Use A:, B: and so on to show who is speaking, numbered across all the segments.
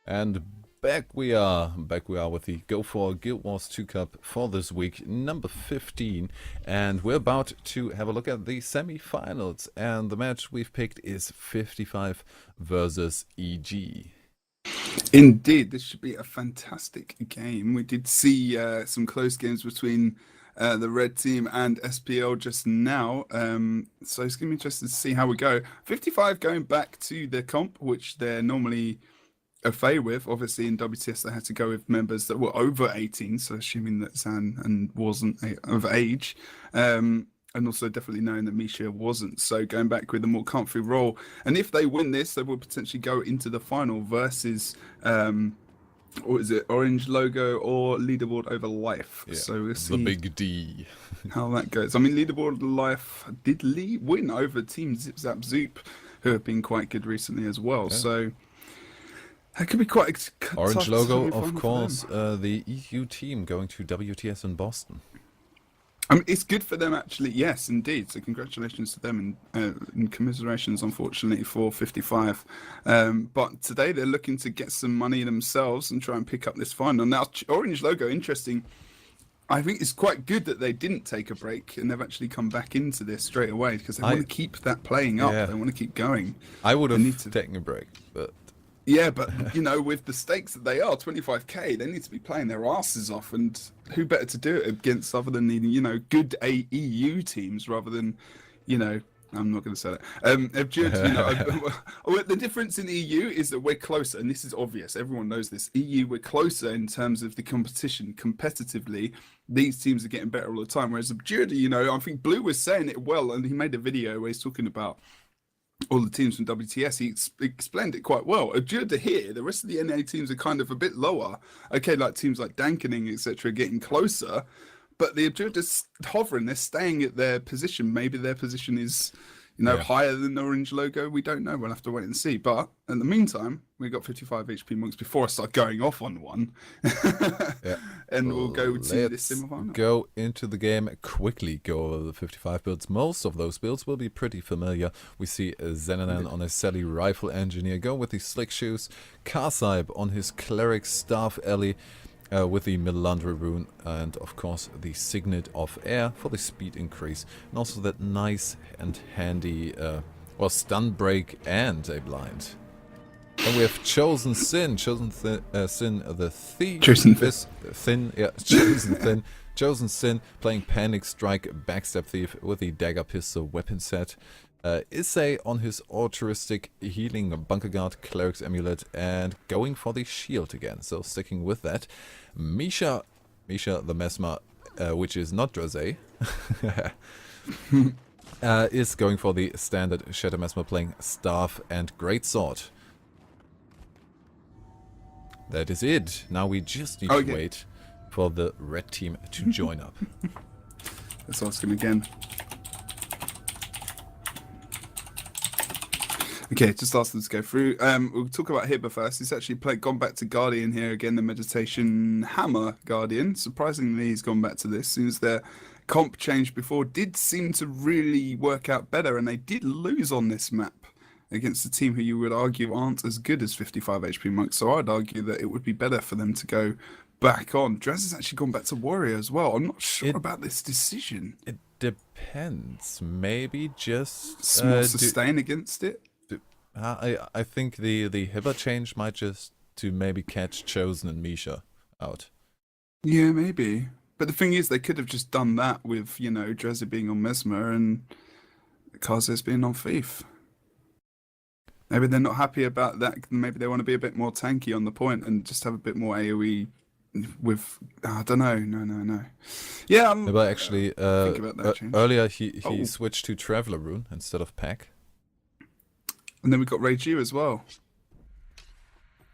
A: And back we are with the Go4 Guild Wars 2 Cup for this week, number 15. And we're about to have a look at the semi-finals. And the match we've picked is 55 versus EG.
B: Indeed, this should be a fantastic game. We did see some close games between the red team and SPL just now. So it's going to be interesting to see how we go. 55 going back to the comp, which they're normally okay with. Obviously, in WTS, they had to go with members that were over 18. So assuming that Zan and wasn't of age. And also definitely knowing that Misha wasn't. So going back with a more comfy role. And if they win this, they will potentially go into the final versus, what is it, Orange Logo or Leaderboard over Life.
A: Yeah,
B: so we'll see
A: the big D.
B: how that goes. I mean, Leaderboard Life did win over Team Zip Zap Zoop, who have been quite good recently as well. Yeah. So that could be quite a
A: Orange
B: tough
A: Logo, of course, the EU team going to WTS in Boston.
B: I mean, it's good for them, actually. Yes, indeed. So congratulations to them and commiserations, unfortunately, for 55. But today they're looking to get some money themselves and try and pick up this final. Now, Orange Logo, interesting. I think it's quite good that they didn't take a break and they've actually come back into this straight away because they want to keep that playing up. Yeah. They want to keep going.
A: I would have taken a break, but...
B: Yeah, but, you know, with the stakes that they are, 25k, they need to be playing their asses off. And who better to do it against other than the, you know, good EU teams rather than, you know, I'm not going to say that. You know, the difference in EU is that we're closer, and this is obvious. Everyone knows this. EU, we're closer in terms of the competition. Competitively, these teams are getting better all the time. Whereas Abjurda, you know, I think Blue was saying it well, and he made a video where he's talking about all the teams from WTS. He explained it quite well. Abjurda here, the rest of the NA teams are kind of a bit lower. Okay, like teams like Dankening, etc., getting closer. But the Abjurda's hovering, they're staying at their position. Maybe their position is, you know, higher than the Orange Logo. We don't know. We'll have to wait and see. But in the meantime, we got 55 HP monks before I start going off on one. And we'll go to this semi-final.
A: Go into the game quickly. Go over the 55 builds. Most of those builds will be pretty familiar. We see Zenanan on his Sally Rifle Engineer go with the Slick Shoes. Karsaib on his Cleric Staff Alley. With the Melandra rune and of course the Signet of Air for the speed increase, and also that nice and handy stun break and a blind. Then we have Chosen Sin, Sin the Thief.
B: Chosen
A: Sin playing Panic Strike Backstab Thief with the Dagger Pistol weapon set. Issei on his altruistic healing Bunker Guard Cleric's Amulet and going for the shield again, so sticking with that. Misha the Mesmer, which is not Drozé, is going for the standard Shadow Mesmer playing Staff and Greatsword. That is it. Now we just need to wait for the red team to join up.
B: Let's ask him again. Okay, just ask them to go through. We'll talk about Hibber first. He's actually gone back to Guardian here again, the Meditation Hammer Guardian. Surprisingly, he's gone back to this. Since their comp change before did seem to really work out better, and they did lose on this map against a team who you would argue aren't as good as 55 HP monks. So I'd argue that it would be better for them to go back on. Draz has actually gone back to Warrior as well. I'm not sure about this decision.
A: It depends. Maybe just
B: more sustain against it.
A: I think the Hibber change might just to maybe catch Chosen and Misha out.
B: Yeah, maybe. But the thing is, they could have just done that with, you know, Drezzy being on Mesmer and Karzes being on Thief. Maybe they're not happy about that. Maybe they want to be a bit more tanky on the point and just have a bit more AoE with... I don't know. No. Yeah,
A: but actually,
B: think about that change.
A: Earlier he switched to Traveler Rune instead of Pack.
B: And then we've got Reiju as well.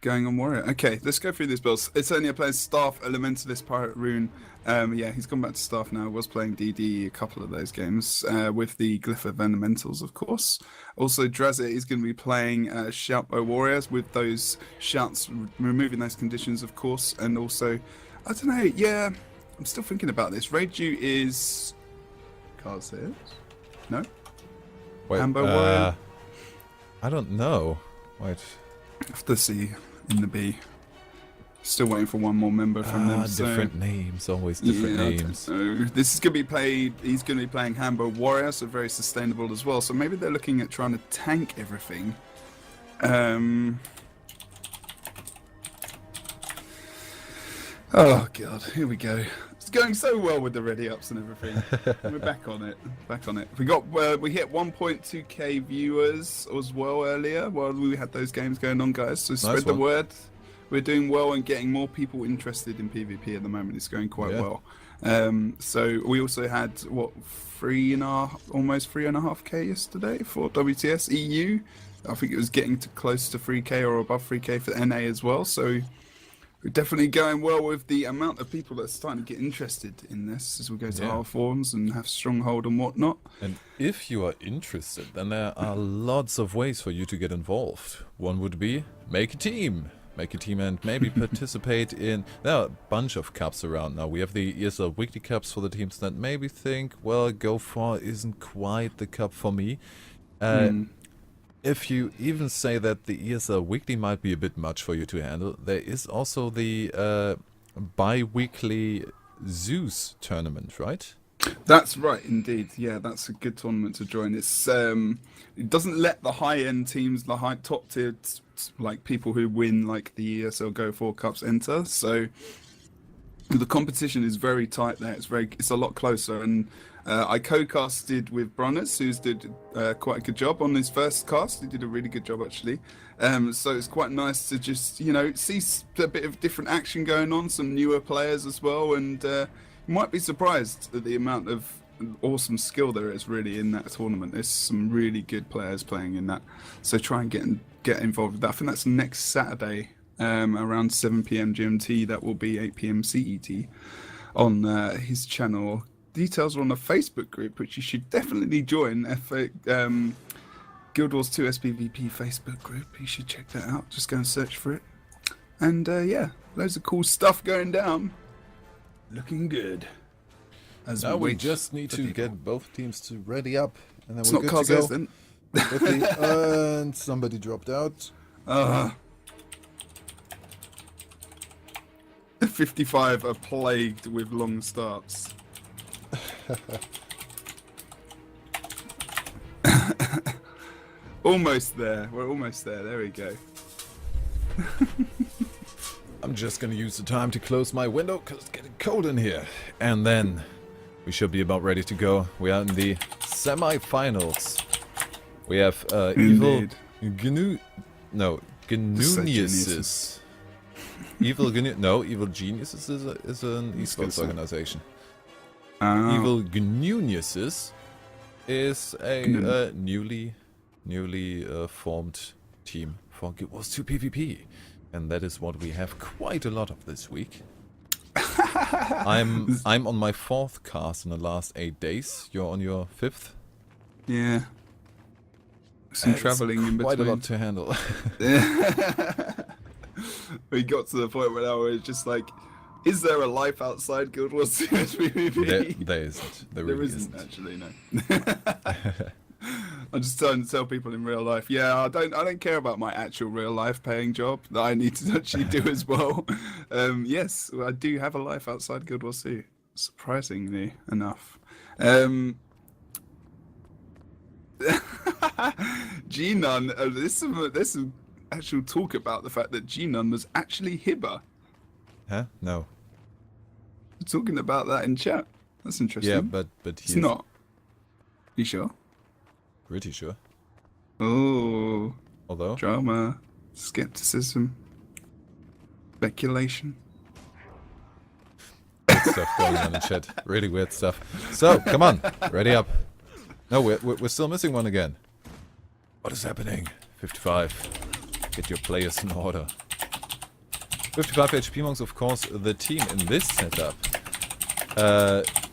B: Going on Warrior. Okay, let's go through these builds. It's only a playing Staff, Elementalist, Pirate Rune. Yeah, he's gone back to Staff now. Was playing DD a couple of those games with the Glyph of Elementals, of course. Also, Drazit is going to be playing Shoutbow Warriors with those shouts, removing those conditions, of course. And also, I don't know, yeah, I'm still thinking about this. Reiju is... Karzes? No?
A: Wait,
B: Amber Warrior?
A: I don't know. Wait.
B: I have to see. in the B. Still waiting for one more member from them.
A: Different names, always different names.
B: This is going to be played. He's going to be playing Hambo Warrior, so very sustainable as well. So maybe they're looking at trying to tank everything. Oh god, here we go. It's going so well with the ready ups and everything. We're back on it. We hit 1.2k viewers as well earlier while we had those games going on, guys. So spread the word. We're doing well and getting more people interested in PvP at the moment. It's going quite well. So we also had almost 3.5k yesterday for WTS EU. I think it was getting to close to 3k or above 3k for NA as well. So we're definitely going well with the amount of people that are starting to get interested in this as we go to our forums and have Stronghold and whatnot.
A: And if you are interested, then there are lots of ways for you to get involved. One would be make a team. Make a team and maybe participate in... There are a bunch of cups around now. We have the ESL Weekly Cups for the teams that maybe think, well, Go4 isn't quite the cup for me. If you even say that the ESL Weekly might be a bit much for you to handle, there is also the bi-weekly Zeus tournament, right?
B: That's right, indeed. Yeah, that's a good tournament to join. It's it doesn't let the high-end teams, the high top-tier, like people who win like the ESL Go4 Cups enter. So the competition is very tight there. It's a lot closer. And I co-casted with Brunners, who's did quite a good job on his first cast. He did a really good job actually. So it's quite nice to just see a bit of different action going on, some newer players as well, and you might be surprised at the amount of awesome skill there is really in that tournament. There's some really good players playing in that. So try and get involved with that. I think that's next Saturday around 7 p.m. GMT. That will be 8 p.m. CET on his channel. Details are on the Facebook group, which you should definitely join. Guild Wars 2 sPVP Facebook group. You should check that out. Just go and search for it. And yeah, loads of cool stuff going down. Looking good.
A: Now we just need to get both teams to ready up, and then
B: It's
A: we're
B: not
A: good to go.
B: then.
A: And somebody dropped out.
B: 55 are plagued with long starts. Almost there. We're almost there. There we go.
A: I'm just gonna use the time to close my window because it's getting cold in here. And then we should be about ready to go. We are in the semi-finals. We have evil Gnuniuses. Evil Geniuses is an esports organization. Evil Gnuniuses is a newly formed team for Guild Wars 2 PvP, and that is what we have quite a lot of this week. I'm on my 4th cast in the last 8 days. You're on your 5th.
B: Yeah. Some travelling in between.
A: Quite a lot to handle.
B: We got to the point where I was just like, is there a life outside Guild Wars 2 sPVP?
A: There isn't.
B: There isn't actually, no. I'm just trying to tell people in real life, yeah, I don't care about my actual real life paying job that I need to actually do as well. Yes, I do have a life outside Guild Wars 2, surprisingly enough. G-Nun, there's some actual talk about the fact that G-Nun was actually Hibber.
A: Huh? No.
B: Talking about that in chat. That's interesting.
A: Yeah, but
B: it's not. You sure?
A: Pretty sure.
B: Oh.
A: Although
B: drama, skepticism, speculation.
A: Weird stuff going on in chat. Really weird stuff. So come on, ready up. No, we're still missing one again. What is happening? 55. Get your players in order. 55 HP monks, of course, the team in this setup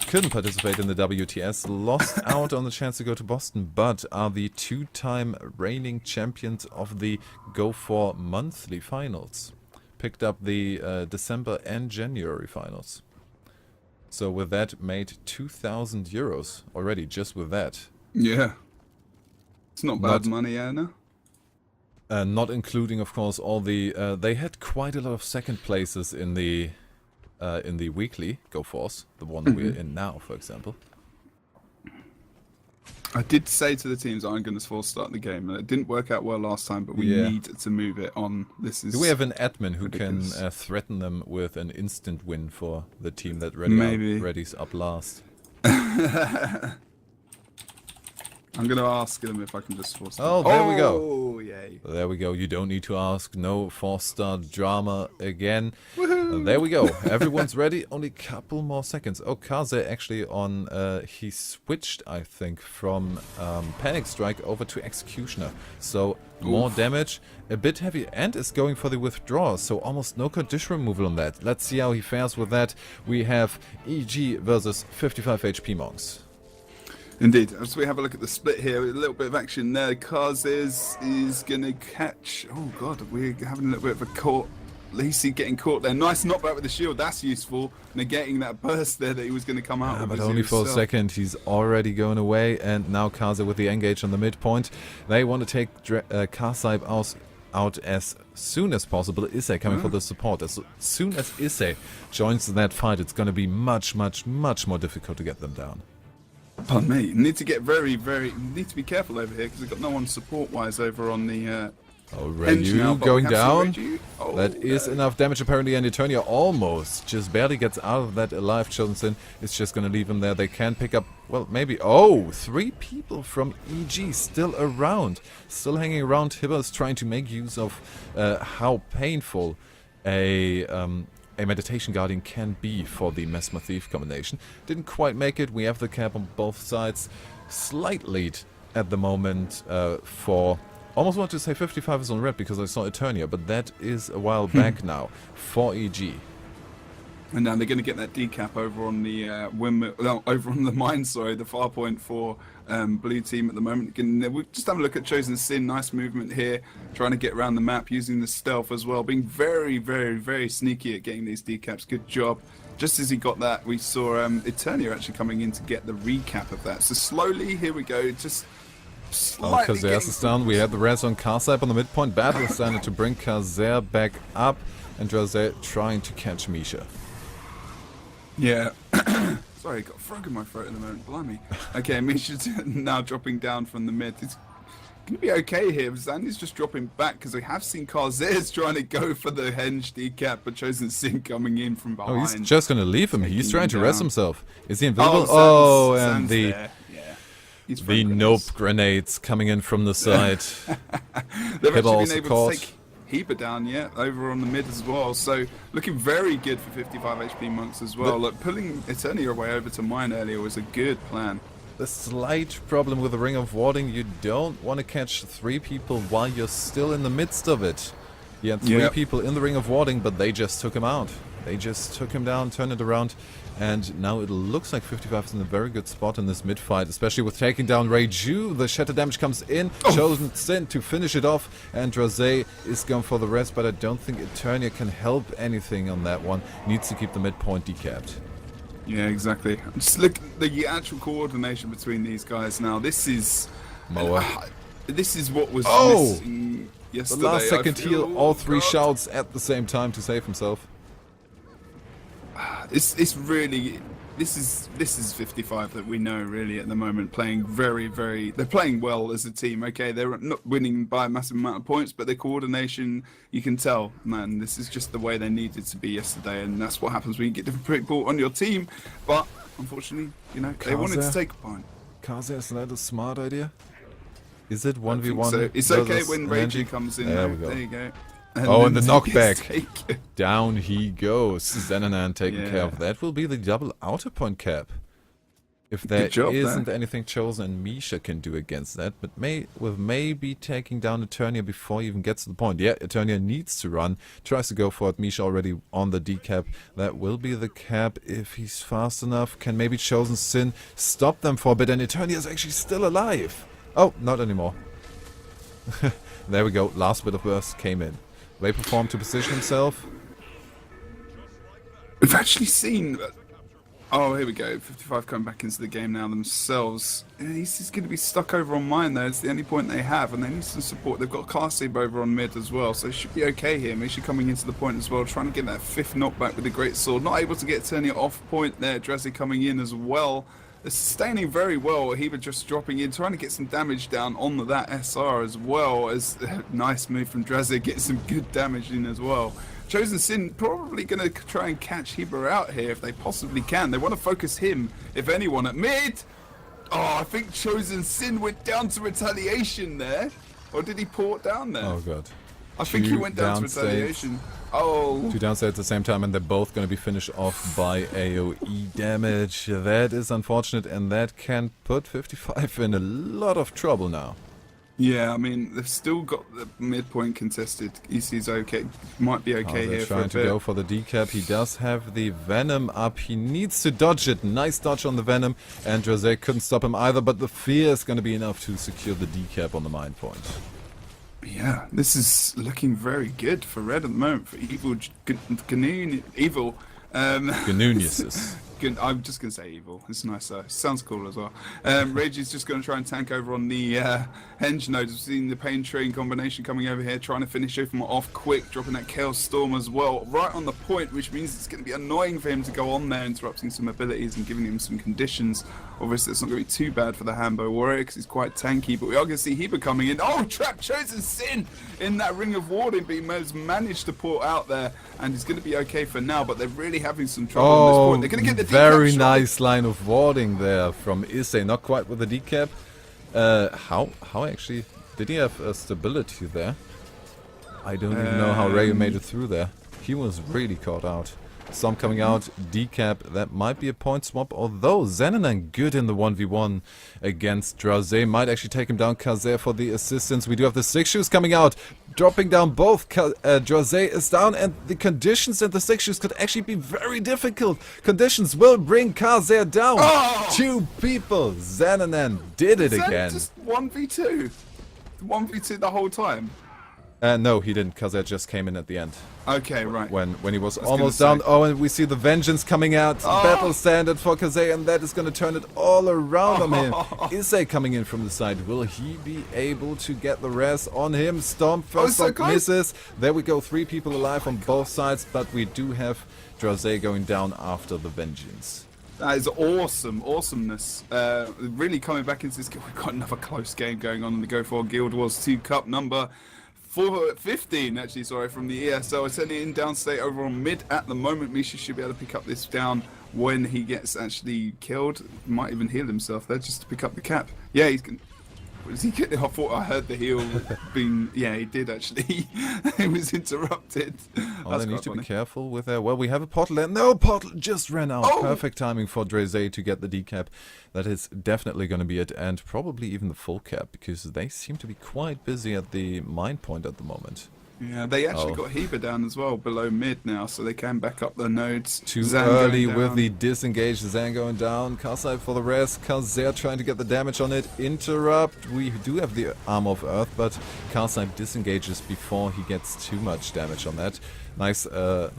A: couldn't participate in the WTS, lost out on the chance to go to Boston, but are the 2-time reigning champions of the Go4 monthly finals. Picked up the December and January finals. So with that, made 2,000 euros already, just with that.
B: Yeah. It's not bad money, Anna.
A: Not including, of course, all the... they had quite a lot of second places in the weekly Go4s, the one we're in now, for example.
B: I did say to the teams I'm going to force start the game, and it didn't work out well last time, but we need to move it on. This is.
A: Do we have an admin who can threaten them with an instant win for the team that readies up last?
B: I'm going to ask them if I can just force start.
A: Oh, there we go.
B: Oh, yay.
A: There we go. You don't need to ask. No force start drama again. There we go. Everyone's ready. Only a couple more seconds. Oh, Kaze actually on... he switched, I think, from Panic Strike over to Executioner. So more damage, a bit heavy, and is going for the withdrawal. So almost no condition removal on that. Let's see how he fares with that. We have EG versus 55 HP Monks.
B: Indeed. As we have a look at the split here, a little bit of action there. Kaz is going to catch... Oh, God, we're having a little bit of a caught. Lacey getting caught there. Nice knockback with the shield. That's useful. Negating that burst there that he was going to come out with.
A: But only for a second. He's already going away. And now Kaze with the engage on the midpoint. They want to take Kasaib out as soon as possible. Issei coming for the support. As soon as Issei joins that fight, it's going to be much, much, much more difficult to get them down.
B: Pardon me. You need to get need to be careful over here because we've got no one support-wise over on the...
A: Oh, Ryu going down.
B: Oh,
A: that is enough damage apparently, and Eternia almost just barely gets out of that alive. Chosen is just going to leave him there. They can pick up, well, maybe... Oh, 3 people from EG still around. Still hanging around. Hibber is trying to make use of how painful a Meditation Guardian can be for the Mesmer Thief combination. Didn't quite make it. We have the cap on both sides. Slight lead at the moment for... Almost want to say 55 is on red because I saw Eternia, but that is a while back now for EG.
B: And now they're going to get that decap over on the over on the mine, sorry, the far point for blue team at the moment. We'll just have a look at Chosen Sin. Nice movement here, trying to get around the map using the stealth as well, being very, very, very sneaky at getting these decaps. Good job. Just as he got that, we saw Eternia actually coming in to get the recap of that. So slowly, here we go, just...
A: Kazer is down. We had the res on Kasaib on the midpoint. Battle started to bring Kazer back up, and Jose trying to catch Misha.
B: Yeah. Sorry, got a frog in my throat at the moment. Blimey. Okay, Misha's now dropping down from the mid. It's going to be okay here. Zandy's just dropping back because we have seen Kazer's trying to go for the henge decap, but Chosen Sin coming in from behind.
A: Oh, he's just going to leave him. He's trying to rest himself. Is he invisible?
B: And the...
A: The nope grenades coming in from the side.
B: They've actually been able to take Heber down, over on the mid as well. So looking very good for 55 HP Monks as well. Like pulling Eternia away over to mine earlier was a good plan.
A: The slight problem with the Ring of Warding, you don't want to catch 3 people while you're still in the midst of it. You had 3 people in the Ring of Warding, but they just took him out. They just took him down, turned it around, and now it looks like 55 is in a very good spot in this mid-fight, especially with taking down Reiju. The shatter damage comes in, Chosen Sin to finish it off, and Rosé is going for the rest, but I don't think Eternia can help anything on that one. Needs to keep the midpoint decapped.
B: Yeah, exactly. Just look at the actual coordination between these guys now. This is...
A: Moa.
B: This is what was missing yesterday.
A: The last second heal, all 3 shouts at the same time to save himself.
B: It's really this is 55 that we know really at the moment, playing they're playing well as a team. Okay, they're not winning by a massive amount of points, but their coordination, you can tell, man, this is just the way they needed to be yesterday, and that's what happens when you get different people on your team. But unfortunately, they wanted to take a point.
A: Kaze, is that a smart idea? Is it 1v1?
B: So. It's okay when Reiji comes in. There you go.
A: And the knockback. Down he goes. Zenanan taking care of that. Will be the double outer point cap. If there isn't anything Chosen and Misha can do against that, but with maybe taking down Eternia before he even gets to the point. Yeah, Eternia needs to run. Tries to go for it. Misha already on the decap. That will be the cap if he's fast enough. Can maybe Chosen Sin stop them for a bit, and Eternia is actually still alive. Oh, not anymore. There we go. Last bit of burst came in. Vapor form to position himself.
B: We've actually seen... Oh, here we go. 55 coming back into the game now themselves. He's going to be stuck over on mine, though. It's the only point they have, and they need some support. They've got Carsib over on mid as well, so it should be okay here. Misha coming into the point as well, trying to get that 5th knockback with the Great Sword. Not able to get Eternia off point there. Drazzy coming in as well. They're sustaining very well. Heba just dropping in, trying to get some damage down on that SR as well. As nice move from Drazzy, get some good damage in as well. Chosen Sin probably going to try and catch Heba out here if they possibly can. They want to focus him, if anyone, at mid. Oh, I think Chosen Sin went down to retaliation there. Or did he port down there?
A: Oh, God.
B: I think he went down to retaliation. Oh.
A: 2 downstairs at the same time, and they're both going to be finished off by AoE damage. That is unfortunate, and that can put 55 in a lot of trouble now.
B: Yeah, I mean, they've still got the midpoint contested. EC's okay, might be okay here for a bit.
A: Trying to go for the decap. He does have the Venom up. He needs to dodge it. Nice dodge on the Venom, and Jose couldn't stop him either, but the fear is going to be enough to secure the decap on the mine point.
B: Yeah, this is looking very good for Red at the moment, for Evil
A: Gnuniuses.
B: I'm just going to say Evil. It's nice though. Sounds cool as well. Rage is just going to try and tank over on the Henge node. We've seen the Pain Train combination coming over here, trying to finish him off quick, dropping that Chaos Storm as well, right on the point, which means it's going to be annoying for him to go on there, interrupting some abilities and giving him some conditions. Obviously, it's not going to be too bad for the Hambo Warrior because he's quite tanky, but we are going to see Heba coming in. Oh, trap Chosen Sin in that Ring of Warding, but he has managed to port out there, and he's going to be okay for now, but they're really having some trouble on this point. They're going to get the
A: very nice line of warding there from Issei, not quite with the decap. How actually did he have stability there? I don't even know how Rayo made it through there. He was really caught out. Some coming out, decap, that might be a point swap, although Xenanan good in the 1v1 against Drazé, might actually take him down. Kazer for the assistance. We do have the 6 shoes coming out, dropping down both. Drazé is down, and the conditions at the 6 shoes could actually be very difficult. Conditions will bring Kazer down.
B: Oh!
A: 2 people. Xenanan did it again.
B: Just 1v2? 1v2 the whole time?
A: No, he didn't. Kazer just came in at the end.
B: Okay, right.
A: When he was almost down. Oh, and we see the Vengeance coming out.
B: Oh.
A: Battle standard for Kaze, and that is going to turn it all around on him. Issei coming in from the side. Will he be able to get the res on him? Stomp first
B: so
A: stomp misses. There we go. 3 people alive on both sides, but we do have Drazé going down after the Vengeance.
B: That is awesome, awesomeness. Really coming back into this game. We've got another close game going on in the Go4 Guild Wars 2 Cup number 15, actually, sorry, from the ESL. It's only in downstate over on mid at the moment. Misha should be able to pick up this down when he gets actually killed. Might even heal himself there just to pick up the cap. Yeah, he's going to... Was he getting? I thought I heard the heal being... Yeah, he did actually. It was interrupted.
A: Oh, they need to be careful with their... Well, we have a portal there. No, portal just ran out.
B: Oh!
A: Perfect timing for Drazé to get the decap. That is definitely going to be it, and probably even the full cap, because they seem to be quite busy at the mine point at the moment.
B: Yeah, they actually got Heba down as well, below mid now, so they can back up their nodes.
A: Too early with the disengage. Zan going down. Karsai for the rest. Kazer trying to get the damage on it. Interrupt. We do have the Arm of Earth, but Karsai disengages before he gets too much damage on that. Nice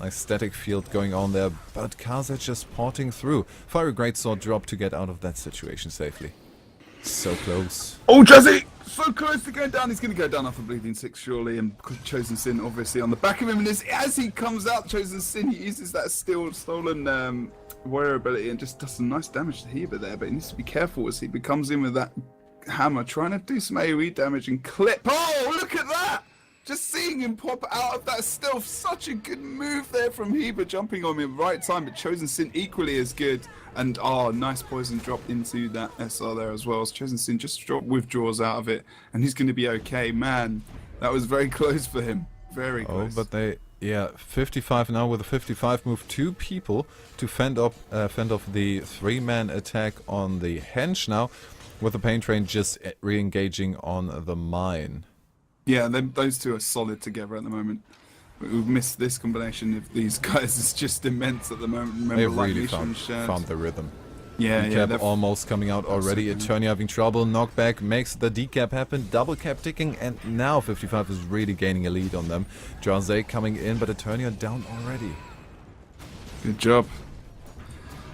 A: static field going on there, but Kazer just porting through. Fire a great sword drop to get out of that situation safely. So close.
B: Oh, Jazzy! So close to going down. He's going to go down off a Bleeding 6, surely, and Chosen Sin obviously on the back of him. And as he comes out, Chosen Sin, he uses that stolen warrior ability and just does some nice damage to Heba there. But he needs to be careful as he comes in with that hammer, trying to do some AoE damage and clip. Oh, look at that! Just seeing him pop out of that stealth, such a good move there from Heba, jumping on him right time, but Chosen Sin equally as good. And nice poison drop into that SR there as well. So Chosen Sin just withdraws out of it, and he's going to be okay. Man, that was very close for him. Very close.
A: Oh, but they... Yeah, 55 now with a 55 move. 2 people to fend off the 3-man attack on the Henge now, with the Pain Train just re-engaging on the mine.
B: Yeah, those two are solid together at the moment. We've missed this combination of these guys. It's just immense at the moment. Remember,
A: they really found the rhythm.
B: Yeah,
A: decap almost coming out already. Eternia having trouble. Knockback makes the decap happen. Double cap ticking, and now 55 is really gaining a lead on them. Drazé coming in, but Eternia down already.
B: Good job.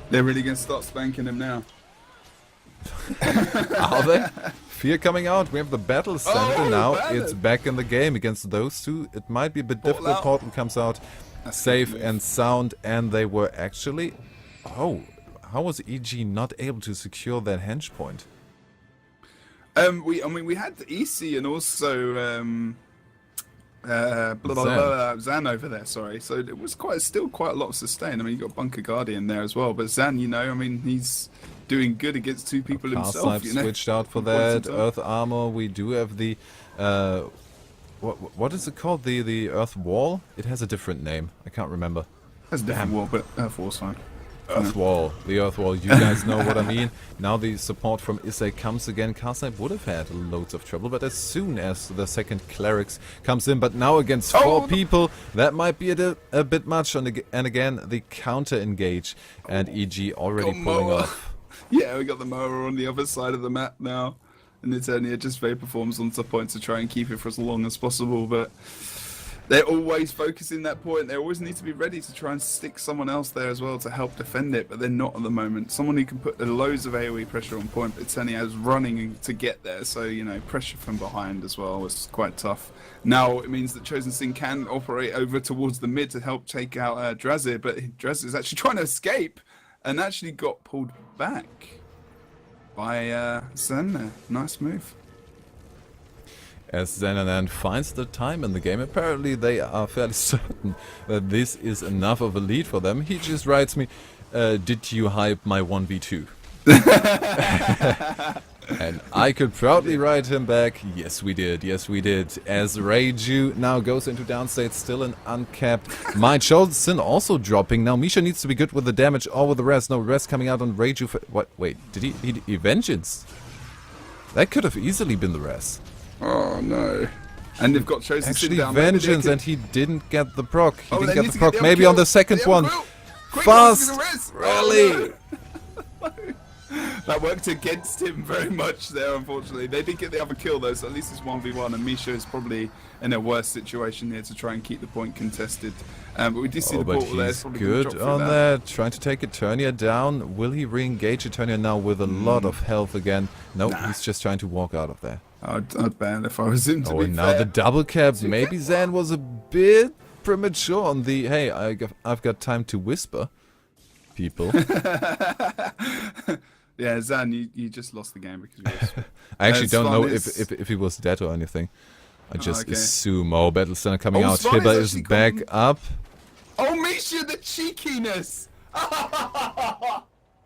B: They're really going to start spanking him now.
A: Are they? Fear coming out. We have the battle center now.
B: battle.
A: It's back in the game against those two. It might be a bit difficult.
B: out.
A: Portal comes out safe and sound, and they were actually... Oh, how was EG not able to secure that henge point?
B: We had EC and also Zan over there. Sorry, so it was still quite a lot of sustain. I mean, you got Bunker Guardian there as well, but Zan, you know, I mean, he's doing good against two people himself. You know,
A: switched out for that. Earth armor. We do have the what is it called? The Earth Wall. It has a different name. I can't remember.
B: That's a different wall, but Earth Wall's fine.
A: Earth Wall, the Earth Wall, you guys know what I mean. Now the support from Isai comes again. Carsnipe would have had loads of trouble, but as soon as the second Clerics comes in, but now against four people, that might be a bit much. And again, the counter engage, and EG already pulling off.
B: Yeah, we got the mower on the other side of the map now, and Eternia just vapor forms onto point to try and keep it for as long as possible, but they're always focusing that point. They always need to be ready to try and stick someone else there as well to help defend it, but they're not at the moment. Someone who can put loads of AoE pressure on point, but Eternia is running to get there, so, you know, pressure from behind as well was quite tough. Now it means that Chosen Sin can operate over towards the mid to help take out Drazir, but Drazir is actually trying to escape and actually got pulled back by Zen there. Nice move.
A: As Xananan finds the time in the game, apparently they are fairly certain that this is enough of a lead for them. He just writes me, did you hype my 1v2? And I could proudly write him back, yes we did, as Reiju now goes into downstate, still an uncapped Mind. Chosen Sin also dropping. Now Misha needs to be good with the damage or with the rest. No rest coming out on Reiju. What? Wait, did he Vengeance? That could have easily been the rest.
B: Oh no. And they've got Chosen Sin down.
A: Vengeance, and he didn't get the proc. He didn't get the proc. Maybe on the second one. Fast! Rally!
B: That worked against him very much there, unfortunately. They did get the other kill though, so at least it's 1v1, and Misha is probably in a worse situation here to try and keep the point contested. But we did see the portal there.
A: He's good on that, trying to take Eternia down. Will he re-engage Eternia now with a lot of health again? No, he's just trying to walk out of there.
B: I'd ban if I was him, to be
A: and now
B: fair.
A: the double cap. Maybe Zan was a bit premature on the, hey, I've got time to whisper people.
B: Yeah, Zan, you just lost the game because you was,
A: I actually don't know if he was dead or anything. I just assume. Oh, Battle Center coming out. Hibba is back up.
B: Oh, Misha, the cheekiness!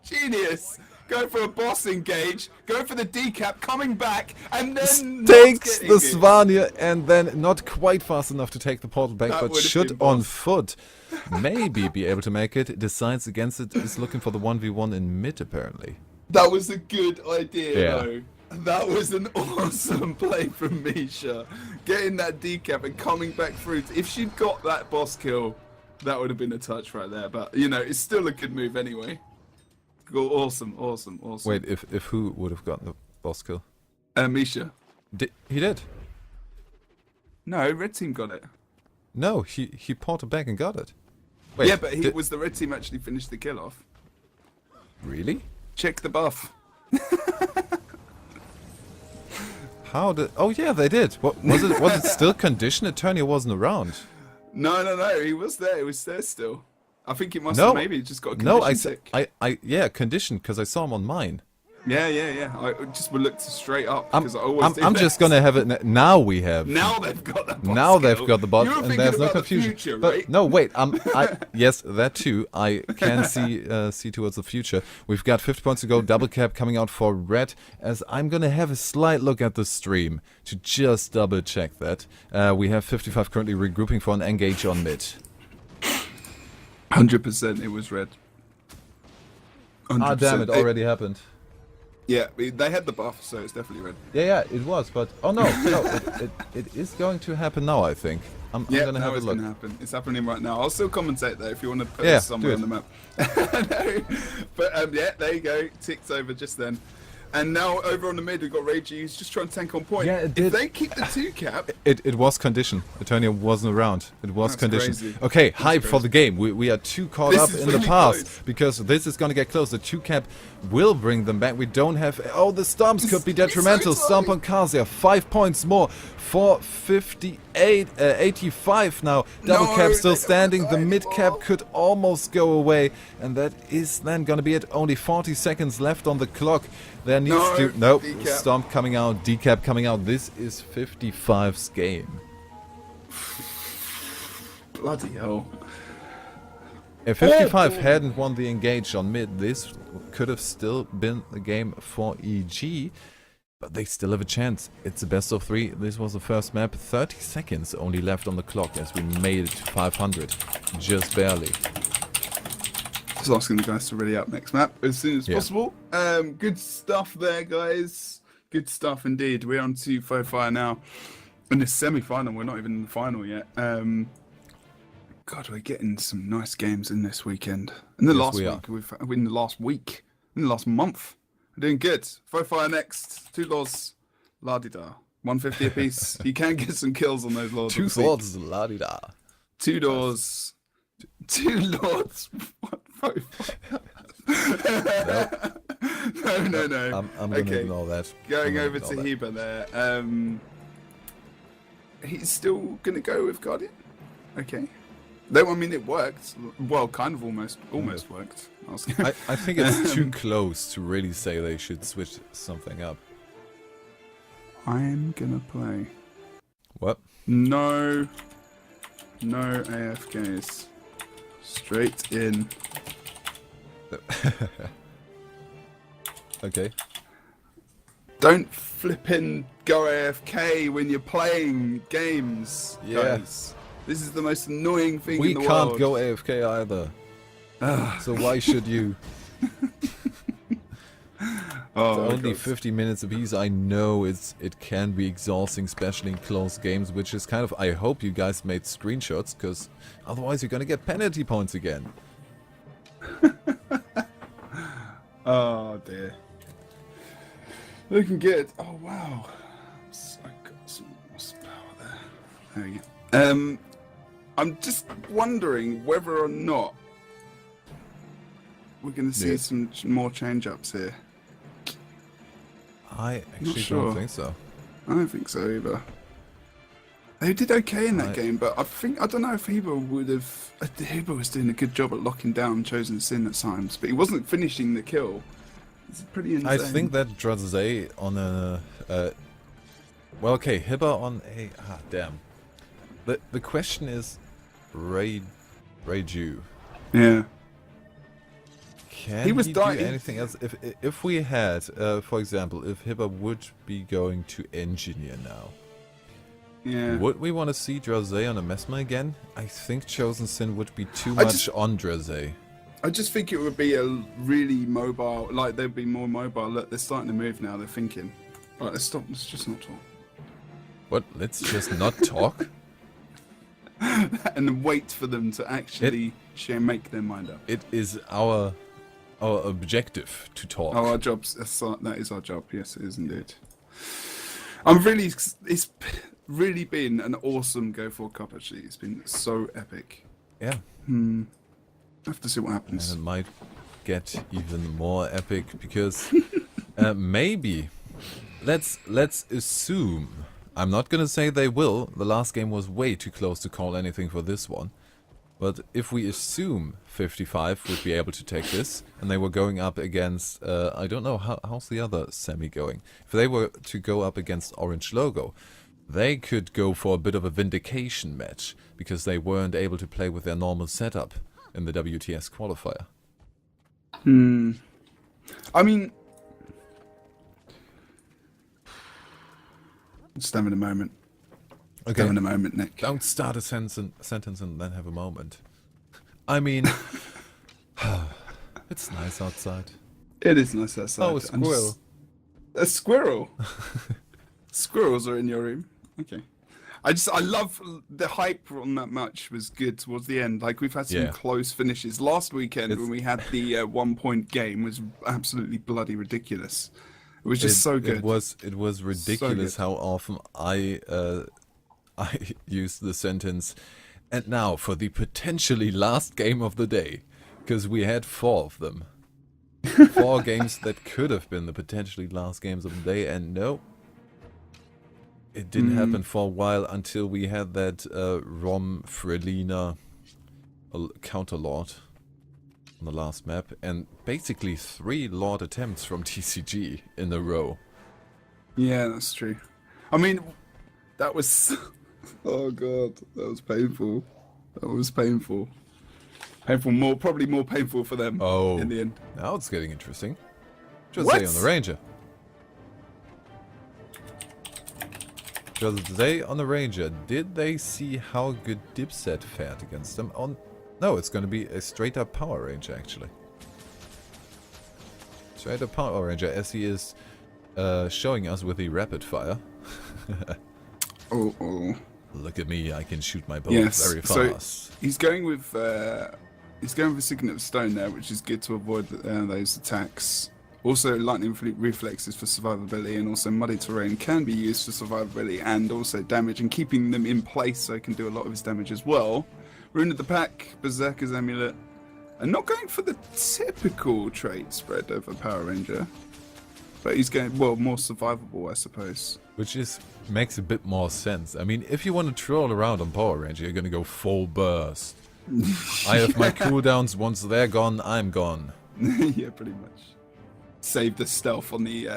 B: Genius! Going for a boss engage, going for the decap, coming back, and then
A: takes the Svanir, and then not quite fast enough to take the portal back, but should on foot maybe be able to make it. Decides against it, is looking for the 1v1 in mid apparently.
B: That was a good idea, though. That was an awesome play from Misha. Getting that decap and coming back through. If she'd got that boss kill, that would have been a touch right there. But, you know, it's still a good move anyway. Cool. Awesome.
A: Wait, if who would have gotten the boss kill?
B: Misha.
A: He did.
B: No, red team got it.
A: No, he ported back and got it. Wait,
B: yeah, but it was the red team actually finished the kill off.
A: Really?
B: Check the buff.
A: How did? Oh yeah, they did. What was it? Was it still conditioned? Eternia wasn't around.
B: No. He was there. He was there still. I think it must have maybe just got a condition tick.
A: Yeah, conditioned because I saw him on mine.
B: Yeah. I just looked straight up because I always
A: I'm just gonna have it now. We have.
B: Now they've got the boss.
A: Now they've got the boss,
B: and
A: there's no confusion.
B: The future,
A: but
B: right?
A: no, wait. Yes, that too. I can see towards the future. We've got 50 points to go. Double cap coming out for red. As I'm gonna have a slight look at the stream to just double check that. We have 55 currently regrouping for an engage on mid.
B: 100% it was red. 100%.
A: Ah, damn! It already happened.
B: Yeah, they had the buff, so it's definitely red.
A: Yeah, it was, but oh no, it is going to happen now. I think. I'm gonna have a look.
B: Gonna happen. It's happening right now. I'll still commentate though if you want to put this somewhere on the map. No, but yeah, there you go. Ticked over just then. And now over on the mid, we've got Ragey who's just trying to tank on point.
A: Yeah, it did.
B: If they keep the 2 cap,
A: It was conditioned. Eternia wasn't around. It was
B: That's
A: conditioned.
B: crazy.
A: Okay,
B: That's
A: hype for
B: crazy.
A: the game. We are too caught
B: This
A: up
B: is
A: in the
B: really
A: past
B: close.
A: because this is gonna get close. The 2 cap will bring them back. We don't have. Oh, the stomps could be
B: It's so
A: detrimental. Stomp
B: tight.
A: on Kasia. 5 points more. 458, 85 now. Double
B: No,
A: cap
B: they
A: still
B: don't
A: standing. The
B: have to
A: mid
B: die
A: cap
B: anymore.
A: could almost go away, and that is then gonna be it. Only 40 seconds left on the clock. There needs
B: No,
A: to nope.
B: decap.
A: Stomp coming out. Decap coming out. This is 55's game.
B: bloody hell.
A: If 55 hadn't won the engage on mid, this could have still been the game for EG. But they still have a chance. It's a best of 3. This was the first map. 30 seconds only left on the clock as we made it to 500. Just barely.
B: Just asking the guys to ready up next map as soon as
A: Yeah.
B: possible. Good stuff there, guys. Good stuff indeed. We're on to Fire now. In the semi-final, we're not even in the final yet. God, we're getting some nice games in this weekend. In the
A: Yes,
B: last
A: we are.
B: week, in the last week, in the last month, we're doing good. Fire next. 2 laws, la-di-da. 150 apiece. You can get some kills on those laws.
A: 2 swords, la-di-da.
B: 2 doors. 2 lords. What? No.
A: I'm gonna ignore that.
B: Going
A: I'm
B: over
A: gonna
B: to
A: ignore
B: Heba there. He's still gonna go with Guardian. Okay. Though I mean it worked. Well, kind of almost worked.
A: that. I think it's too close to really say they should switch something up.
B: I'm gonna play.
A: What?
B: No AFKs. Straight in.
A: Okay.
B: Don't flippin' go AFK when you're playing games,
A: Yeah.
B: guys. This is the most annoying thing
A: We
B: in the
A: can't
B: world.
A: go AFK either. So why should you?
B: Oh,
A: Only
B: God.
A: 50 minutes apiece. I know it can be exhausting, especially in close games, which is kind of... I hope you guys made screenshots, because otherwise you're gonna get penalty points again.
B: Oh dear. Looking good. Oh wow. I got some power there. There we go. I'm just wondering whether or not we're going to see
A: Yeah.
B: some more change-ups here.
A: I actually
B: sure.
A: don't think so.
B: I don't think so either. They did okay in that
A: I-
B: game, but I don't know if Heba would have. Heba was doing a good job at locking down Chosen Sin at times, but he wasn't finishing the kill. It's pretty insane.
A: I think that Drazay on a... well, okay, Hibba on a... Ah, damn. The question is... Raju.
B: Yeah.
A: Can
B: He was
A: do
B: dying.
A: anything else? If we had, for example, if Hibba would be going to Engineer now,
B: Yeah.
A: would we want to see Drazay on a Mesmer again? I think Chosen Sin would be too
B: I
A: much
B: just-
A: on Drazay.
B: I just think it would be a really mobile, like they'd be more mobile. Look, they're starting to move now. They're thinking. Right, let's stop. Let's just not talk.
A: What? Let's just not talk?
B: And wait for them to actually make their mind up.
A: It is our objective to talk.
B: Oh, our jobs. That is our job. Yes, it is indeed. It's really been an awesome Go4 Cup. Actually, it's been so epic.
A: Yeah.
B: Have to see what happens.
A: And it might get even more epic because maybe let's assume. I'm not gonna say they will. The last game was way too close to call anything for this one. But if we assume 55 would be able to take this, and they were going up against, I don't know, how's the other semi going? If they were to go up against Orange Logo, they could go for a bit of a vindication match, because they weren't able to play with their normal setup in the WTS qualifier.
B: I mean, just having a moment.
A: Okay,
B: Having a moment, Nick.
A: don't start a sentence and then have a moment. I mean, it's nice outside.
B: It is nice outside.
A: Oh, a squirrel.
B: A squirrel. Squirrels are in your room. Okay. I love the hype on that match was good towards the end. Like we've had some
A: Yeah.
B: close finishes. Last weekend when we had the 1 point game was absolutely bloody ridiculous. It was just so good.
A: It was ridiculous how often I used the sentence, and now for the potentially last game of the day, because we had 4 of them. 4 games that could have been the potentially last games of the day, and no, it didn't happen for a while until we had that Rom Frelina counter-lord on the last map, and basically 3 Lord attempts from TCG in a row.
B: Yeah, that's true. I mean, that was... Oh god, that was painful. That was painful. Painful, probably more painful for them in the end.
A: Now it's getting interesting. Jose on the Ranger. Jose on the Ranger. Did they see how good Dipset fared against them? No, it's going to be a straight up Power Ranger actually. Straight up Power Ranger, as he is showing us with the rapid fire. Look at me, I can shoot my bow very fast.
B: So he's going with Signet Stone there, which is good to avoid those attacks. Also, lightning reflexes for survivability, and also muddy terrain can be used for survivability and also damage, and keeping them in place so he can do a lot of his damage as well. Rune of the Pack, Berserker's Amulet, and not going for the typical trait spread over Power Ranger, but he's going, well, more survivable, I suppose.
A: Which makes a bit more sense. I mean, if you want to troll around on Power Ranger, you're going to go full burst. I have my cooldowns. Once they're gone, I'm gone.
B: Yeah, pretty much. Save the stealth on the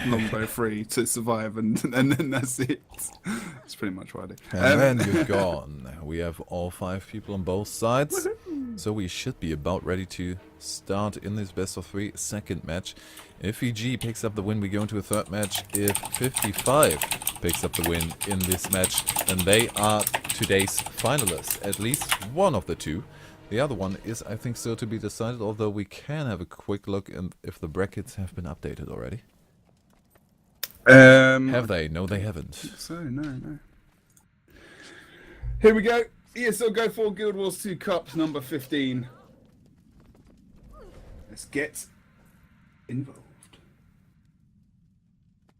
B: longbow free to survive, and then that's it. That's pretty much what I do.
A: And then you're gone. We have all 5 people on both sides. So we should be about ready to start in this best of 3 second match. If EG picks up the win, we go into a third match. If 55 picks up the win in this match, then they are today's finalists. At least one of the 2. The other one is, I think, still to be decided, although we can have a quick look if the brackets have been updated already. Have they? No, they haven't.
B: So, no. Here we go. ESL Go4GW2 Cup number 15. Let's get involved.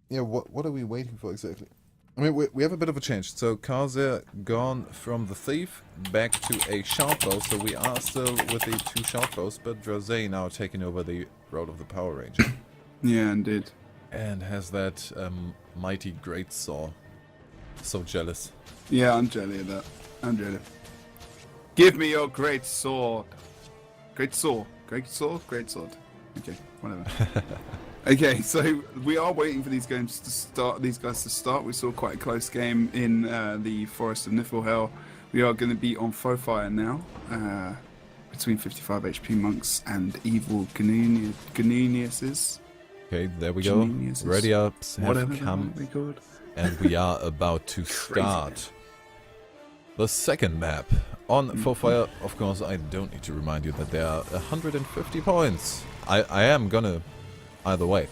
A: Yeah, what are we waiting for exactly? I mean, we have a bit of a change. So Kaze gone from the Thief back to a Shoutbow, so we are still with the 2 Shoutbows, but Jose now taking over the role of the Power Ranger.
B: Yeah, indeed.
A: And has that mighty great saw. So jealous.
B: Yeah, I'm jelly of that. I'm jelly. Give me your great sword. Great sword. Great sword? Great sword. Okay, whatever. Okay, so we are waiting for these games to start. These guys to start. We saw quite a close game in the Forest of Niflhel. We are going to be on foe fire now, between 55 HP monks and evil Gnuniuses.
A: Okay, there we go. Ready ups have come, and we are about to start the second map on foe fire. Of course, I don't need to remind you that there are 150 points. I am gonna. Either way,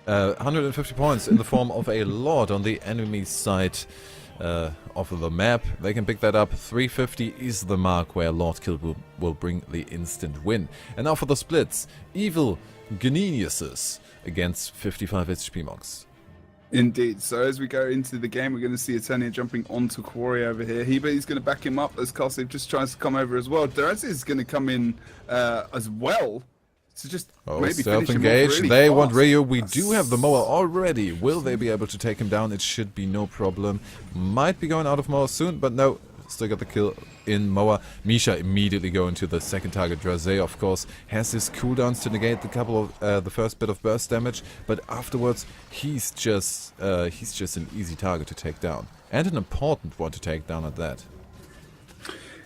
A: 150 points in the form of a Lord on the enemy side of the map. They can pick that up. 350 is the mark where Lord kill will bring the instant win. And now for the splits. Evil Gnuniuses against 55 HP monks.
B: Indeed. So as we go into the game, we're going to see Eternia jumping onto Quarry over here. He's going to back him up as Castle just tries to come over as well. Duraz is going to come in as well. So just maybe
A: self-engage.
B: Really
A: they
B: fast.
A: Want Ryu. We do have the Moa already. Will they be able to take him down? It should be no problem. Might be going out of Moa soon, but no. Still got the kill in Moa. Misha immediately going to the second target. Jose, of course, has his cooldowns to negate the first bit of burst damage, but afterwards he's just an easy target to take down, and an important one to take down at that.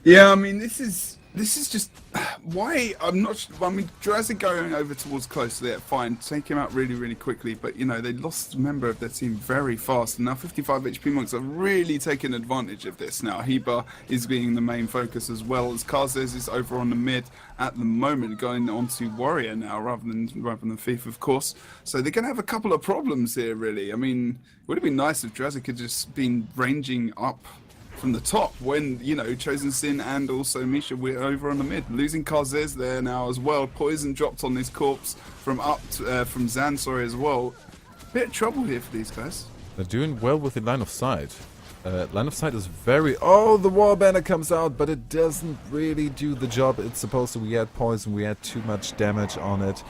B: Yeah, I mean this is just why I'm not. I mean, Jurassic going over towards close to that, fine, take him out really quickly. But you know, they lost a member of their team very fast, and now 55 HP monks are really taking advantage of this. Now Heba is being the main focus as well as Karzes is over on the mid at the moment, going on to Warrior now rather than Thief, of course. So they're going to have a couple of problems here, really. I mean, it would have been nice if Jurassic had just been ranging up from the top when, you know, Chosen Sin and also Misha we're over on the mid. Losing Karzes there now as well. Poison dropped on this corpse from Zan, sorry, as well. Bit of trouble here for these guys.
A: They're doing well with the line of sight. Line of sight is very... Oh, the wall banner comes out, but it doesn't really do the job it's supposed to. We had poison, we had too much damage on it.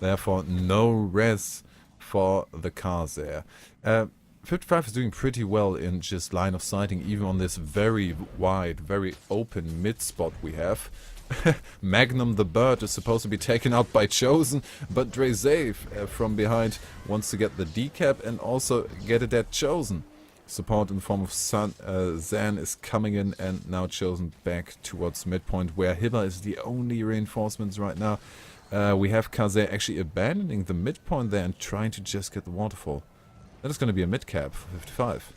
A: Therefore, no res for the cars there. 55 is doing pretty well in just line of sighting, even on this very wide, very open mid spot we have. Magnum the bird is supposed to be taken out by Chosen, but Drezave from behind wants to get the decap and also get it at Chosen. Support in the form of Zan is coming in, and now Chosen back towards midpoint, where Hibber is the only reinforcements right now. We have Kaze actually abandoning the midpoint there and trying to just get the waterfall. That is going to be a mid cap for 55.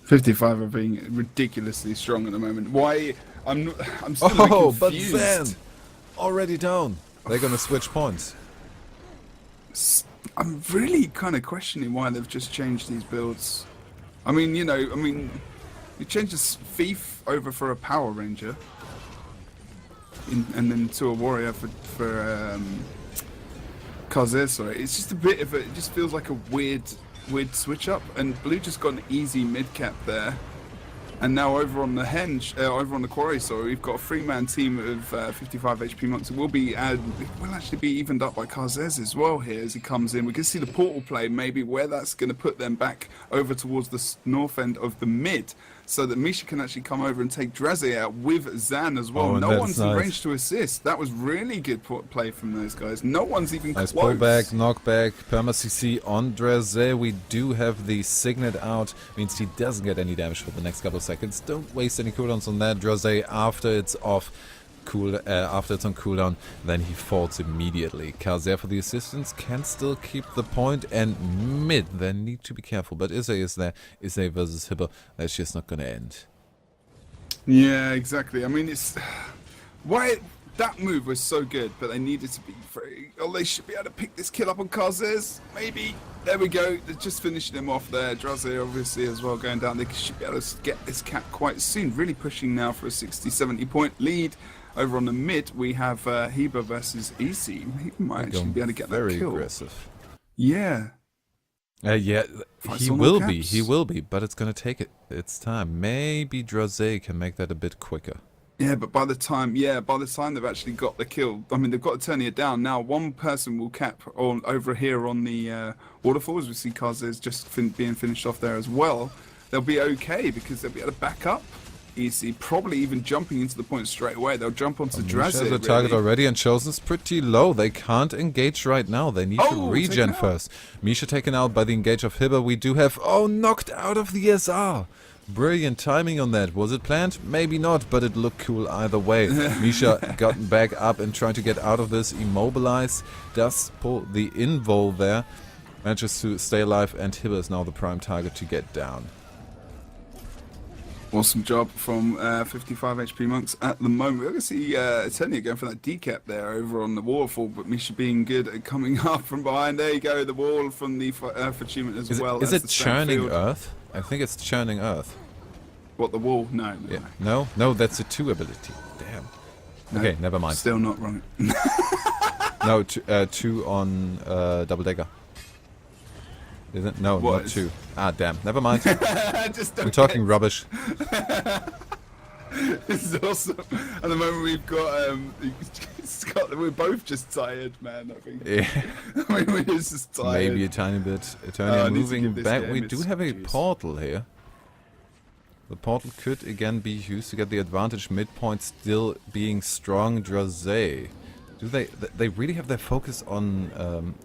B: 55 are being ridiculously strong at the moment. Why? I'm still a bit confused.
A: But Zan already down. They're going to switch points.
B: I'm really kind of questioning why they've just changed these builds. I mean, you know, you change this thief over for a power ranger, and then to a warrior for Kaze. Sorry, it's just a bit of it just feels like a weird switch up. And Blue just got an easy mid cap there. And now over on the over on the quarry, sorry, we've got a 3-man team of 55 HP monks. It will actually be evened up by Karzez as well here as he comes in. We can see the portal play, maybe where that's going to put them back over towards the north end of the mid, so that Misha can actually come over and take Draze out with Zan as well. No one's in range to assist. That was really good play from those guys. No one's even close.
A: Nice pullback, knockback, perma CC on Draze. We do have the signet out, means he doesn't get any damage for the next couple of seconds. Don't waste any cooldowns on that. Draze, after it's off, after it's on cooldown, then he falls immediately. Kazer for the assistance can still keep the point, and mid, they need to be careful. But Isay is there. Isay versus Hibber, that's just not going to end.
B: Yeah, exactly. I mean, it's why that move was so good, but they needed to be free. Oh, they should be able to pick this kill up on Kazes. Maybe. There we go. They're just finishing him off there. Draze obviously as well going down. They should be able to get this cap quite soon. Really pushing now for a 60-70 point lead. Over on the mid, we have Heba versus EC. He might actually be able to get that kill.
A: Very aggressive.
B: Yeah.
A: Yeah, he will be, but it's going to take its time. Maybe Draze can make that a bit quicker.
B: Yeah, but by the time they've actually got the kill, I mean, they've got to turn it down. Now, one person will cap over here on the waterfalls. We see Kazes just being finished off there as well. They'll be okay because they'll be able to back up. EC probably even jumping into the point straight away. They'll jump onto Draze.
A: There's a target already, and Chosen's pretty low. They can't engage right now. They need to regen first. Misha taken out by the engage of Hibber. We do have knocked out of the SR. Brilliant timing on that. Was it planned? Maybe not, but it looked cool either way. Misha gotten back up and trying to get out of this. Immobilize does pull the invul there. Manages to stay alive, and Hibber is now the prime target to get down.
B: Awesome job from 55 HP monks at the moment. We're going to see Eternia going for that decap there over on the waterfall, but Misha being good at coming up from behind. There you go, the wall from the Earth achievement as well.
A: Is it churning Earth? I think it's churning Earth.
B: What, the wall? No.
A: Yeah. No, that's a 2 ability. Damn.
B: No,
A: okay, never mind.
B: Still not wrong.
A: No, 2 on double decker. Is it? No,
B: what
A: not 2. Ah, damn. Never mind.
B: We're
A: talking rubbish.
B: This is awesome. At the moment, we've got we're both just tired, man. I think.
A: Yeah.
B: We're just tired.
A: Maybe a tiny bit. Eternia moving back. We do have a portal here. The portal could again be used to get the advantage. Midpoint still being strong. Draze. Do they really have their focus on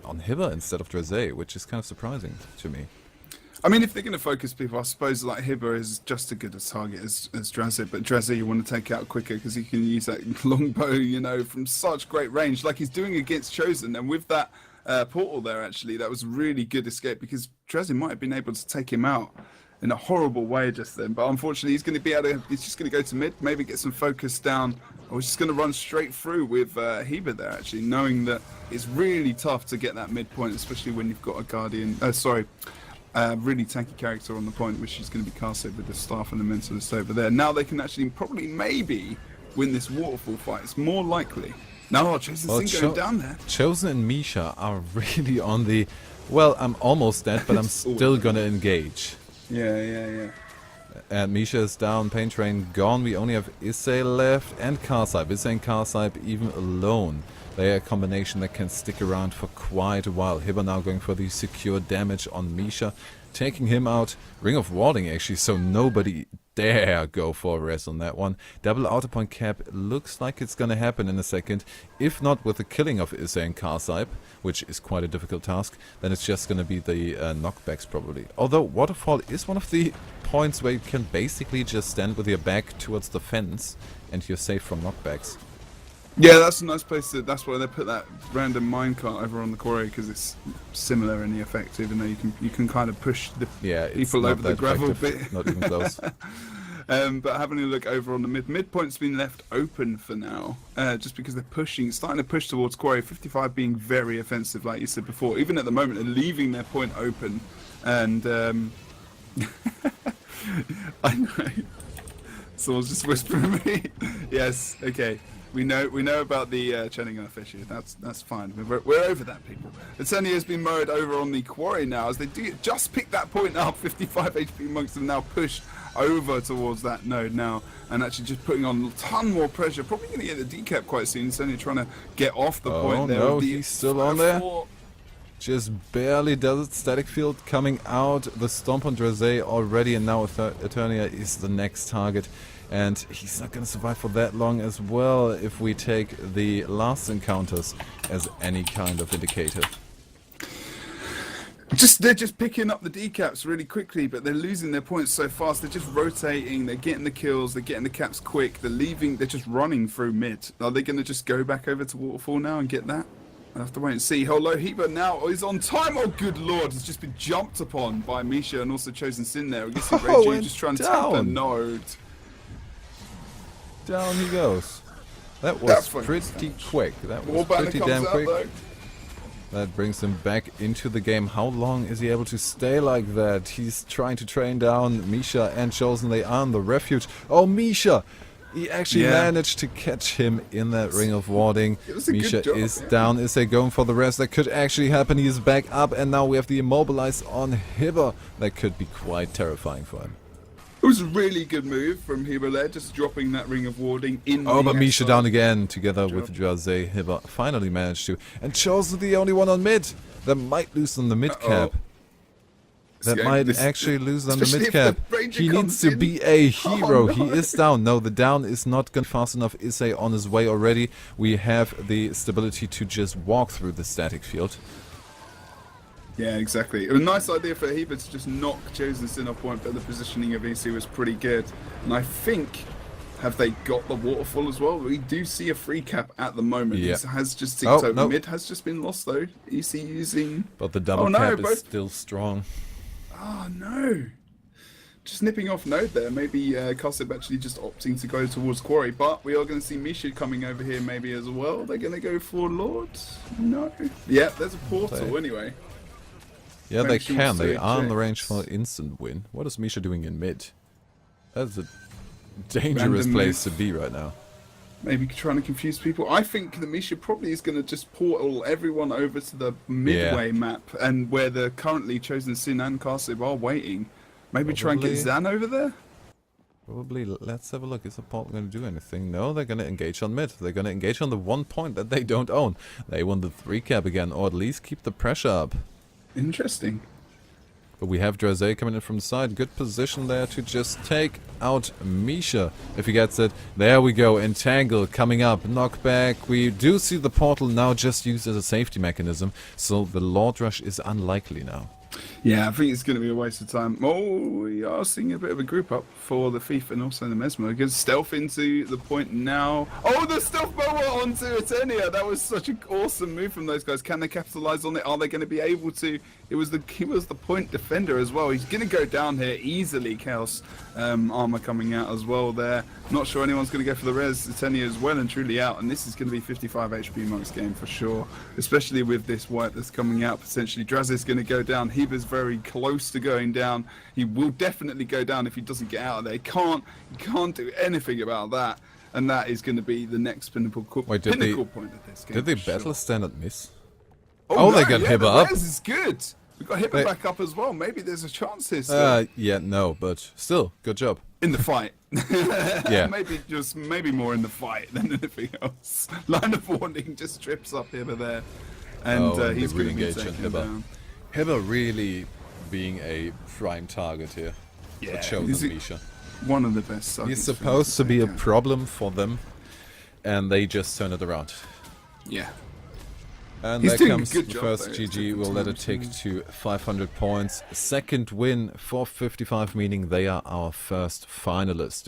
A: Hibber instead of Draze, which is kind of surprising to me.
B: I mean, if they're going to focus people, I suppose like Hibber is just as good a target as Draze, but Draze you want to take out quicker because he can use that longbow, you know, from such great range, like he's doing against Chosen. And with that portal there, actually, that was really good escape because Draze might have been able to take him out in a horrible way just then, but unfortunately he's going to be able to, he's just going to go to mid, maybe get some focus down. I was just going to run straight through with Heba there, actually, knowing that it's really tough to get that midpoint, especially when you've got a Guardian, really tanky character on the point, which is going to be casted with the Staff and the Mentalist over there. Now they can actually probably maybe win this waterfall fight. It's more likely. No, Chosen's going down there.
A: Chosen and Misha are really on the Well, I'm almost dead, but I'm
B: It's always
A: still
B: that.
A: gonna engage.
B: Yeah.
A: And Misha is down, Pain Train gone. We only have Issei left and Karsaib. Issei and Karsaib even alone. They are a combination that can stick around for quite a while. Hibber now going for the secure damage on Misha, taking him out. Ring of Warding actually, so nobody dare go for a res on that one. Double auto point cap looks like it's gonna happen in a second. If not with the killing of Issei and Karsaib, which is quite a difficult task, then it's just gonna be the knockbacks probably. Although Waterfall is one of the points where you can basically just stand with your back towards the fence and you're safe from knockbacks.
B: Yeah, that's a nice place to. That's why they put that random minecart over on the quarry, because it's similar in the effect, even though you can kind of push the people over the gravel bit.
A: Not even close.
B: But having a look over on the midpoint's been left open for now, just because they're starting to push towards quarry. 55 being very offensive, like you said before. Even at the moment, they're leaving their point open, and I know someone's just whispering me. Yes, okay. We know about the Chernigoff issue. That's fine. We're over that, people. Eternia has been mowed over on the quarry now, as they do just pick that point up. 55 HP monks have now pushed over towards that node now, and actually just putting on a ton more pressure. Probably going to get the decap quite soon. Eternia trying to get off the point there.
A: Oh no, he's still on there. Just barely does it. Static field coming out. The stomp on Drazé already, and now Eternia is the next target. And he's not going to survive for that long as well, if we take the last encounters as any kind of indicator.
B: They're just picking up the decaps really quickly, but they're losing their points so fast. They're just rotating, they're getting the kills, they're getting the caps quick, they're just running through mid. Are they going to just go back over to Waterfall now and get that? I'll have to wait and see. Hello, Heber now is on time. Oh, good lord, has just been jumped upon by Misha and also Chosen Sin there. I guess just trying to tap the node.
A: Down he goes. That was pretty quick. That was pretty damn quick. That brings him back into the game. How long is he able to stay like that? He's trying to train down Misha and Chosen. They are in the refuge. Oh, Misha! He actually managed to catch him in that ring of warding. Misha is down. Is they going for the rest? That could actually happen. He's back up, and now we have the immobilize on Hibber. That could be quite terrifying for him.
B: It was a really good move from Hibber there, just dropping that ring of warding in.
A: Oh, but Misha down again, together with Drazé. Hibber finally managed to. And Chosen the only one on mid. That might lose on the mid cap. That might actually lose on the mid cap. He needs to be a hero. He is down. No, the down is not going fast enough. Issei on his way already. We have the stability to just walk through the static field.
B: Yeah, exactly. It was a nice idea for Heber to just knock Chosen Sin off point, but the positioning of EC was pretty good. And I think, have they got the waterfall as well? We do see a free cap at the moment. It has just ticked over.
A: No.
B: Mid has just been lost though. EC using...
A: But the double cap is still strong.
B: Oh no. Just nipping off node there. Maybe Kasib actually just opting to go towards quarry. But we are going to see Misha coming over here maybe as well. They're going to go for Lord? No. Yeah, there's a portal anyway.
A: Yeah, they can. They are in the range for instant win. What is Misha doing in mid? That's a dangerous place to be right now.
B: Maybe trying to confuse people. I think that Misha probably is going to just portal everyone over to the midway map, and where the currently Chosen Sin and Kasib are waiting. Maybe try and get Zan over there?
A: Probably. Let's have a look. Is the portal going to do anything? No, they're going to engage on mid. They're going to engage on the 1 point that they don't own. They want the 3 cap again, or at least keep the pressure up.
B: Interesting.
A: But we have Drazé coming in from the side. Good position there to just take out Misha. If he gets it. There we go. Entangle coming up. Knockback. We do see the portal now just used as a safety mechanism. So the Lord Rush is unlikely now.
B: Yeah, I think it's going to be a waste of time. Oh, we are seeing a bit of a group up for the Thief and also the Mesmer. Gets stealth into the point now. Oh, the stealth boa onto Eternia. That was such an awesome move from those guys. Can they capitalize on it? Are they going to be able to? He was the point defender as well. He's going to go down here easily. Chaos armor coming out as well there. Not sure anyone's going to go for the res. Eternia is well and truly out, and this is going to be 55 HP Monk's game for sure. Especially with this white that's coming out potentially. Draz is going to go down. Heber's very close to going down. He will definitely go down if he doesn't get out of there. He can't do anything about that, and that is going to be the next pinnacle point of this game.
A: Did they battle stand at miss? Oh, they got
B: yeah,
A: Hibber
B: the
A: up.
B: res is good. We got Hibber
A: They-
B: back up as well. Maybe there's a chance here. Still.
A: Yeah, no, but still, good job.
B: In the fight.
A: Yeah.
B: Maybe more in the fight than anything else. Line of warning just trips up Hibber there. And
A: And
B: he's
A: they
B: going to be
A: re-engage on
B: taken
A: Hibber.
B: down.
A: Hibber really being a prime target here.
B: Yeah,
A: For Chosen
B: he's
A: Misha.
B: one of the best.
A: He's supposed to be a problem for them, and they just turn it around.
B: Yeah.
A: And
B: He's
A: there
B: doing a
A: comes
B: good
A: the
B: job,
A: first
B: though. He's
A: GG.
B: taking
A: We'll let
B: time
A: it take
B: to-
A: to 500 points. Second win for 55, meaning they are our first finalist.